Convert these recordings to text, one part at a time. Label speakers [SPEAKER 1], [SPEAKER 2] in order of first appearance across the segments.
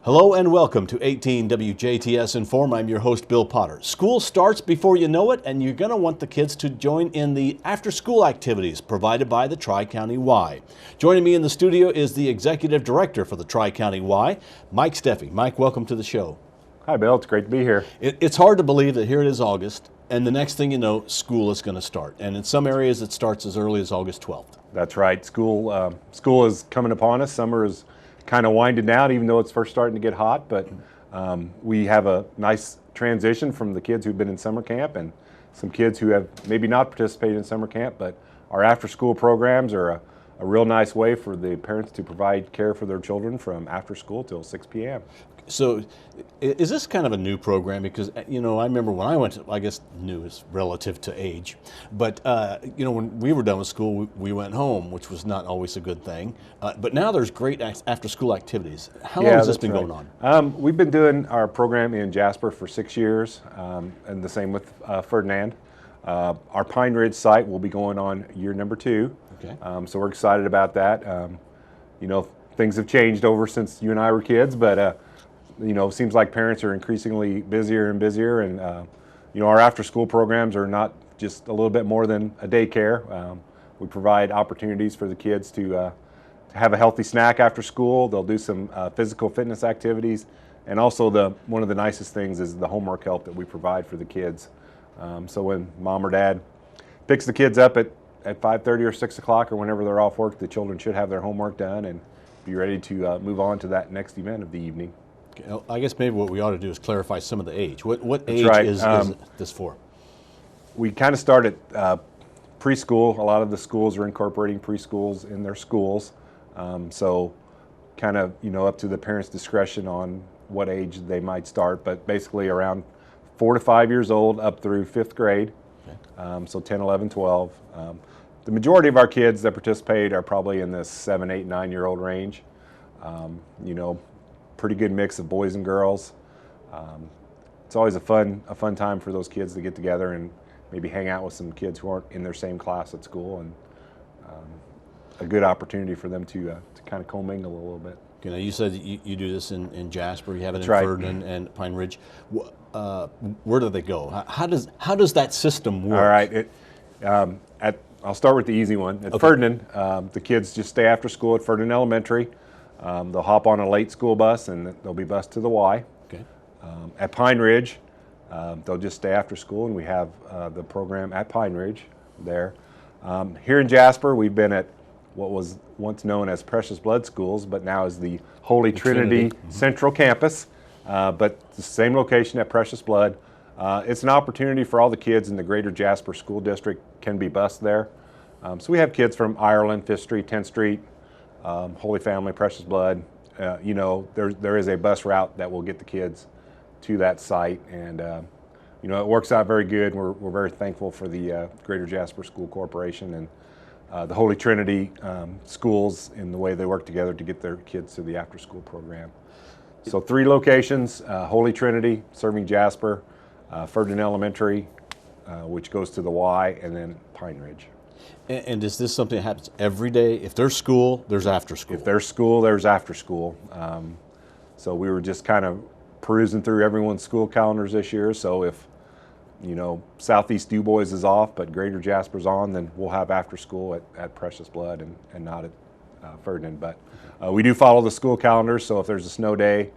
[SPEAKER 1] Hello and welcome to 18 WJTS-Inform. I'm your host, Bill Potter. School starts before you know it, and you're going to want the kids to join in the after-school activities provided by the Tri-Couny Y. Joining me in the studio is the Executive Director for the Tri-Couny Y, Mike Steffe. Mike, welcome to the show.
[SPEAKER 2] Hi, Bill. It's great to be here.
[SPEAKER 1] It's hard to believe that here it is August, and the next thing you know, school is going to start. And in some areas, it starts as early as August 12th.
[SPEAKER 2] That's right. School is coming upon us. Summer is kind of winding down, even though it's first starting to get hot. But we have a nice transition from the kids who've been in summer camp and some kids who have maybe not participated in summer camp. But our after-school programs are a real nice way for the parents to provide care for their children from after school till 6 p.m.
[SPEAKER 1] So is this kind of a new program? Because, you know, I remember when I went to, I guess new is relative to age, but, you know, when we were done with school, we went home, which was not always a good thing. But now there's great after-school activities. How long has this been going on?
[SPEAKER 2] We've been doing our program in Jasper for 6 years, and the same with Ferdinand. Our Pine Ridge site will be going on year number 2.
[SPEAKER 1] Okay.
[SPEAKER 2] So we're excited about that. You know, things have changed over since you and I were kids, but you know, it seems like parents are increasingly busier and busier, and you know, our after-school programs are not just a little bit more than a daycare. We provide opportunities for the kids to have a healthy snack after school. They'll do some physical fitness activities, and also one of the nicest things is the homework help that we provide for the kids. So when mom or dad picks the kids up at 5:30 or 6 o'clock or whenever they're off work, the children should have their homework done and be ready to move on to that next event of the evening.
[SPEAKER 1] I guess maybe what we ought to do is clarify some of the age. What age is this for?
[SPEAKER 2] We kind of start at preschool. A lot of the schools are incorporating preschools in their schools. So kind of, you know, up to the parents' discretion on what age they might start, but basically around 4 to 5 years old up through 5th grade. Okay. So 10, 11, 12. The majority of our kids that participate are probably in the 7, 8, 9-year-old range. You know, pretty good mix of boys and girls. It's always a fun time for those kids to get together and maybe hang out with some kids who aren't in their same class at school, and a good opportunity for them to kind of commingle a little bit.
[SPEAKER 1] You know, you said you do this in Jasper. You have it in
[SPEAKER 2] right.
[SPEAKER 1] Ferdinand and Pine Ridge. Where do they go? How does that system work?
[SPEAKER 2] All right. I'll start with the easy one. At Ferdinand, the kids just stay after school at Ferdinand Elementary. They'll hop on a late school bus and they'll be bused to the Y.
[SPEAKER 1] Okay.
[SPEAKER 2] At Pine Ridge, they'll just stay after school, and we have the program at Pine Ridge there. Here in Jasper, we've been at what was once known as Precious Blood Schools, but now is the Holy Trinity Central Campus, but the same location at Precious Blood. It's an opportunity for all the kids in the greater Jasper School District can be bused there. So we have kids from Ireland, 5th Street, 10th Street, Holy Family, Precious Blood. You know, there is a bus route that will get the kids to that site, and you know, it works out very good. We're very thankful for the Greater Jasper School Corporation and the Holy Trinity schools in the way they work together to get their kids to the after-school program. So 3 locations: Holy Trinity serving Jasper, Ferdinand Elementary, which goes to the Y, and then Pine Ridge.
[SPEAKER 1] And is this something that happens every day? If there's school, there's after school.
[SPEAKER 2] If there's school, there's after school. So we were just kind of perusing through everyone's school calendars this year. So if, you know, Southeast Du Bois is off, but Greater Jasper's on, then we'll have after school at Precious Blood and not at Ferdinand. But we do follow the school calendars. So if there's a snow day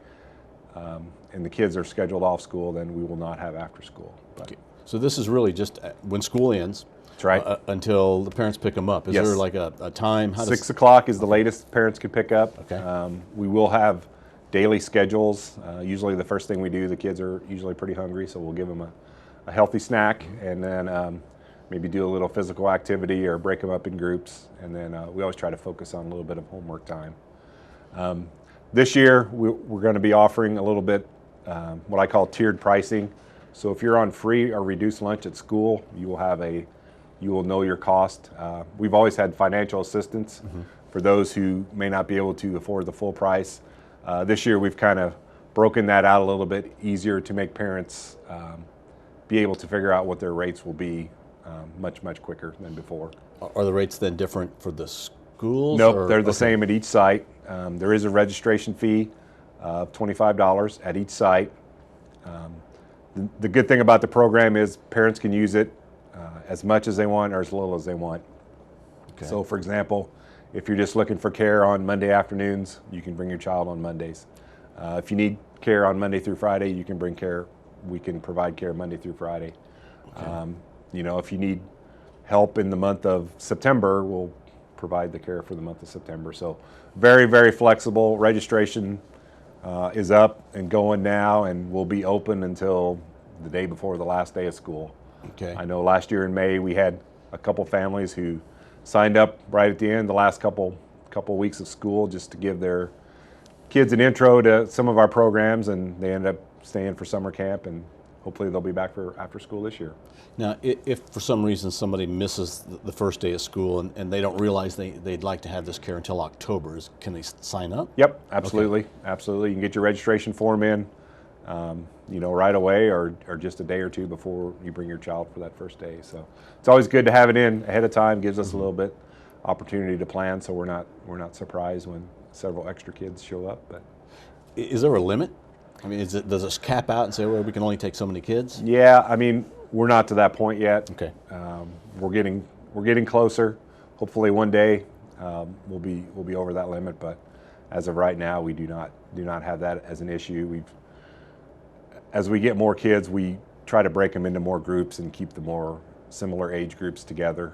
[SPEAKER 2] and the kids are scheduled off school, then we will not have after school.
[SPEAKER 1] Okay. So this is really just when school ends.
[SPEAKER 2] That's right.
[SPEAKER 1] Until the parents pick them up. Is there like a time?
[SPEAKER 2] 6 o'clock is the latest parents can pick up.
[SPEAKER 1] Okay.
[SPEAKER 2] We will have daily schedules. Usually the first thing we do, the kids are usually pretty hungry, so we'll give them a healthy snack, and then maybe do a little physical activity or break them up in groups, and then we always try to focus on a little bit of homework time. This year we're going to be offering a little bit what I call tiered pricing. So if you're on free or reduced lunch at school, you will know your cost. We've always had financial assistance for those who may not be able to afford the full price. This year we've kind of broken that out a little bit easier to make parents be able to figure out what their rates will be much quicker than before.
[SPEAKER 1] Are the rates then different for the schools?
[SPEAKER 2] Nope, they're the same at each site. There is a registration fee. of $25 at each site. The good thing about the program is parents can use it as much as they want or as little as they want.
[SPEAKER 1] Okay.
[SPEAKER 2] So for example, if you're just looking for care on Monday afternoons, you can bring your child on Mondays. If you need care on Monday through Friday, you can bring care. We can provide care Monday through Friday.
[SPEAKER 1] Okay.
[SPEAKER 2] If you need help in the month of September, we'll provide the care for the month of September. So very, very flexible. Registration is up and going now, and will be open until the day before the last day of school.
[SPEAKER 1] Okay.
[SPEAKER 2] I know last year in May we had a couple families who signed up right at the end, the last couple weeks of school, just to give their kids an intro to some of our programs, and they ended up staying for summer camp, and hopefully they'll be back for after school this year.
[SPEAKER 1] Now, if for some reason somebody misses the first day of school and they don't realize they'd like to have this care until October, can they sign up?
[SPEAKER 2] Yep, absolutely, absolutely. You can get your registration form in, right away, or just a day or two before you bring your child for that first day. So it's always good to have it in ahead of time. Gives us a little bit opportunity to plan, so we're not surprised when several extra kids show up. But
[SPEAKER 1] is there a limit? I mean, does it cap out and say, well, we can only take so many kids?
[SPEAKER 2] Yeah, I mean, we're not to that point yet.
[SPEAKER 1] Okay.
[SPEAKER 2] We're getting closer. Hopefully one day we'll be over that limit, but as of right now, we do not have that as an issue. As we get more kids, we try to break them into more groups and keep the more similar age groups together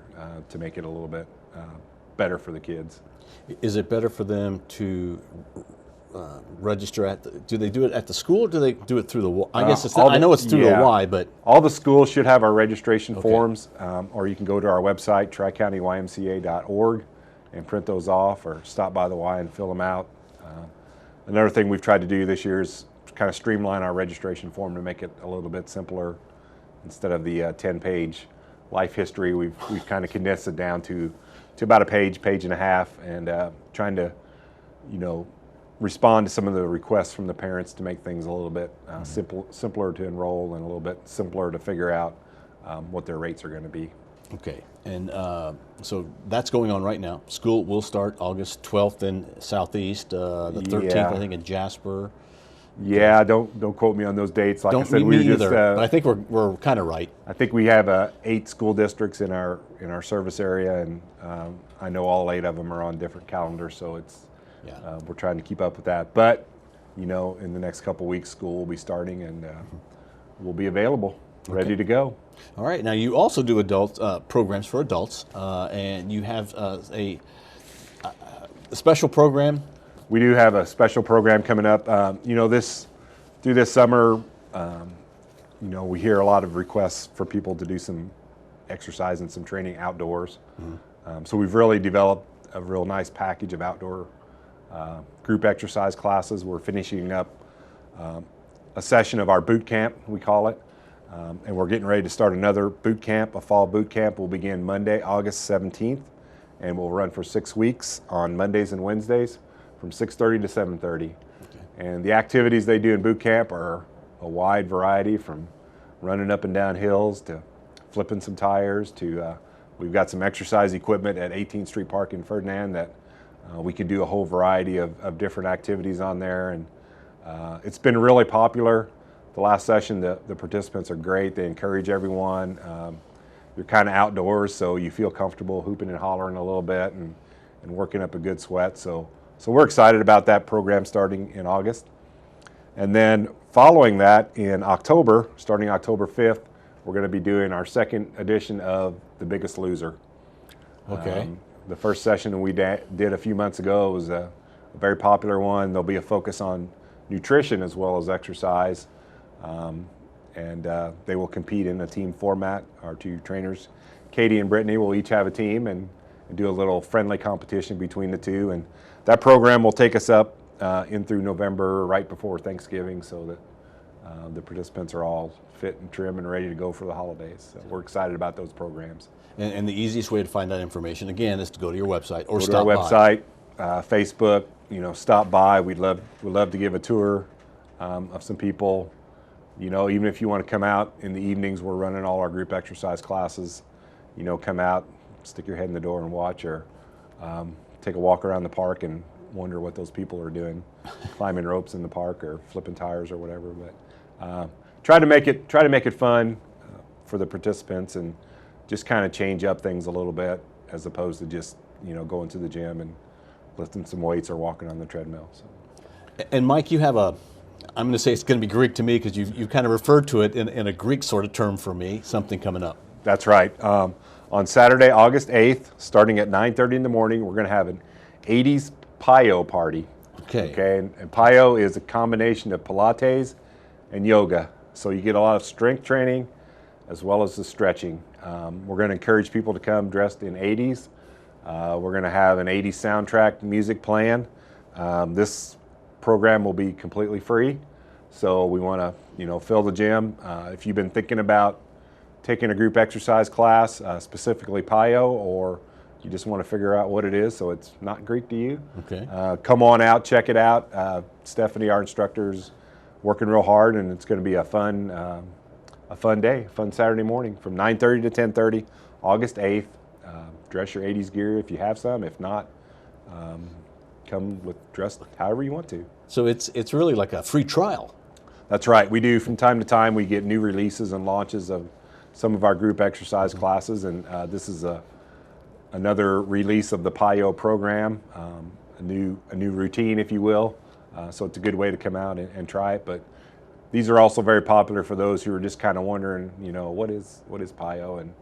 [SPEAKER 2] to make it a little bit better for the kids.
[SPEAKER 1] Is it better for them to register do they do it at the school, or do they do it through the I guess it's I know it's through the Y, but
[SPEAKER 2] all the schools should have our registration forms, or you can go to our website, Tri-Couny YMCA.org, and print those off, or stop by the Y and fill them out. Another thing we've tried to do this year is kind of streamline our registration form to make it a little bit simpler. Instead of the 10-page life history, we've kind of condensed it down to about a page and a half, and trying to respond to some of the requests from the parents to make things a little bit simpler to enroll, and a little bit simpler to figure out what their rates are going to be.
[SPEAKER 1] Okay, and so that's going on right now. School will start August 12th in Southeast, the 13th I think in Jasper.
[SPEAKER 2] Yeah, don't quote me on those dates. Like I said,
[SPEAKER 1] me either, but I think we're kind of right.
[SPEAKER 2] I think we have 8 school districts in our service area, and I know all 8 of them are on different calendars, so it's we're trying to keep up with that. But in the next couple weeks, school will be starting, and we'll be available, ready to go.
[SPEAKER 1] All right. Now you also do adult programs for adults, and you have a special program.
[SPEAKER 2] We do have a special program coming up. Through this summer, we hear a lot of requests for people to do some exercise and some training outdoors. So we've really developed a real nice package of outdoor group exercise classes. We're finishing up a session of our boot camp, we call it, and we're getting ready to start another boot camp. A fall boot camp will begin Monday, August 17th, and will run for 6 weeks on Mondays and Wednesdays, from 6:30 to 7:30. Okay. And the activities they do in boot camp are a wide variety, from running up and down hills to flipping some tires to we've got some exercise equipment at 18th Street Park in Ferdinand that we can do a whole variety of different activities on there. And it's been really popular. The last session, the participants are great. They encourage everyone. You're kind of outdoors, so you feel comfortable hooping and hollering a little bit and working up a good sweat. So we're excited about that program starting in August. And then following that in October, starting October 5th, we're going to be doing our second edition of The Biggest Loser.
[SPEAKER 1] Okay.
[SPEAKER 2] The first session we did a few months ago was a very popular one. There'll be a focus on nutrition as well as exercise. And they will compete in a team format. Our 2 trainers, Katie and Brittany, will each have a team and do a little friendly competition between the 2. And that program will take us up in through November, right before Thanksgiving, so that the participants are all fit and trim and ready to go for the holidays. So we're excited about those programs.
[SPEAKER 1] And the easiest way to find that information, again, is to go to your website or
[SPEAKER 2] go
[SPEAKER 1] stop
[SPEAKER 2] to our website,
[SPEAKER 1] by.
[SPEAKER 2] Facebook. Stop by. We'd love to give a tour of some people. Even if you want to come out in the evenings, we're running all our group exercise classes. Come out, stick your head in the door and watch, or take a walk around the park and wonder what those people are doing, climbing ropes in the park or flipping tires or whatever. But try to make it fun for the participants, and just kind of change up things a little bit, as opposed to just going to the gym and lifting some weights or walking on the treadmill. So.
[SPEAKER 1] And Mike, you have I'm going to say it's going to be Greek to me, because you've kind of referred to it in a Greek sort of term for me, something coming up.
[SPEAKER 2] That's right. On Saturday, August 8th, starting at 9:30 in the morning, we're going to have an 80s PIO party. Okay. And PIO is a combination of Pilates and yoga. So you get a lot of strength training as well as the stretching. We're going to encourage people to come dressed in 80s. We're going to have an 80s soundtrack music playing. This program will be completely free. So we want to, fill the gym. If you've been thinking about taking a group exercise class, specifically PIO, or you just want to figure out what it is so it's not Greek to you, come on out, check it out. Stephanie, our instructor, is working real hard, and it's going to be a fun day, fun Saturday morning from 9:30 to 10:30, August 8th. Dress your 80s gear if you have some. If not, come dressed however you want to.
[SPEAKER 1] So it's really like a free trial.
[SPEAKER 2] That's right. We do, from time to time, we get new releases and launches of some of our group exercise classes, and this is another release of the PIO program, a new routine, if you will. So it's a good way to come out and try it. But these are also very popular for those who are just kind of wondering, what is PIO, and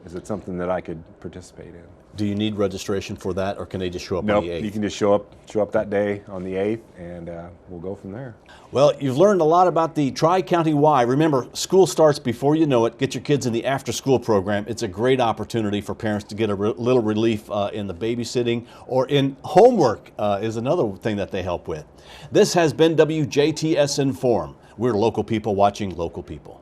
[SPEAKER 2] is it something that I could participate in?
[SPEAKER 1] Do you need registration for that, or can they just show up
[SPEAKER 2] Nope,
[SPEAKER 1] on the 8th?
[SPEAKER 2] You can just show up that day on the 8th, and we'll go from there.
[SPEAKER 1] Well, you've learned a lot about the Tri-County Y. Remember, school starts before you know it. Get your kids in the after-school program. It's a great opportunity for parents to get a little relief in the babysitting, or in homework is another thing that they help with. This has been WJTS Inform. We're local people watching local people.